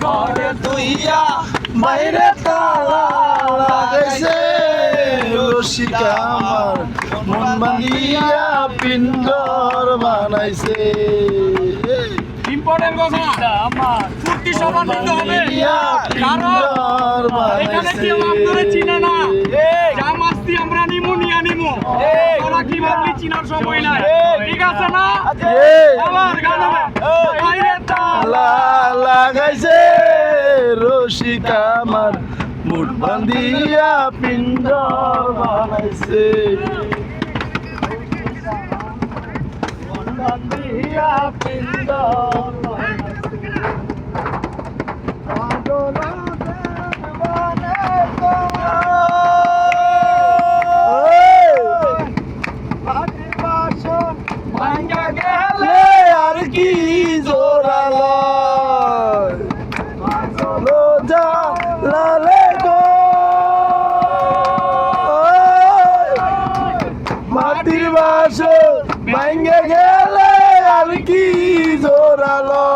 ঘরে তুইয়া বাইরে তালা লাগাইছে রসিকা আমার মন বাঁধিয়া পিণ্ডর বানাইছে ইম্পর্টেন্ট কথা আমার ফুর্তি সমান্বিত হবে কারণ এখানে কেউ আপনারা চিনে না যা মাস্তি আমরা নিমোনিয়া নিমো তোরা কি ভাবলি চিনার সময় নাই ঠিক আছে না আবার গান হবে বাইরে তালা লাগাইছে রসিকা আমার মুঠ বাঁধিয়া পিণ্ডর বানাইছে বাঁধিয়া পিণ্ডর ভাঙ্গা গেলে আর কি জোরালো লালে গো মাটির বাসন ভাঙ্গে গেলে আর কি জোরালো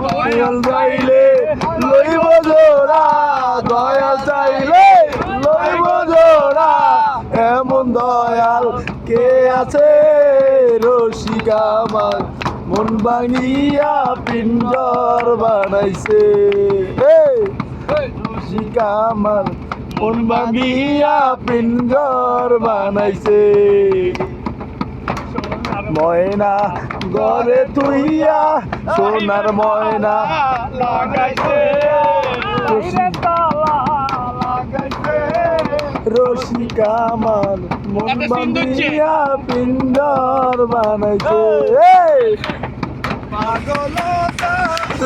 দয়াল চাইলে লইব জোড়া দয়াল চাইলে লইব জোড়া এমন দয়াল কে আছে রসিকা আমার মন ভাঙিয়া পিণ্ডর বানাইছে রসিকা আমার মন ভাঙিয়া পিণ্ডর বানাইছে ময়না ঘরে তুইয়া সোনার ময়না লাগাইছে রসিকা আমার মন বাঁধিয়া পিণ্ডর বানাইছে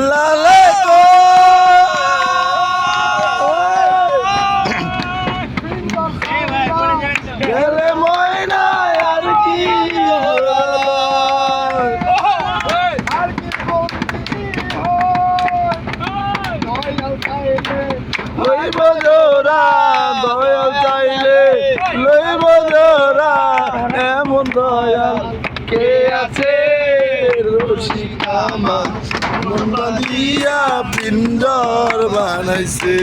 লালে গো গেলে ময়না আর কি লইব জোড়া দয়াল চাইলে লইব জোড়া এমন দয়াল কে আছে রসিকা আমার মন বাঁধিয়া পিণ্ডর বানাইছে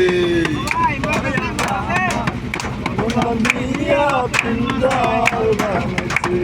মন বাঁধিয়া পিণ্ডর বানাইছে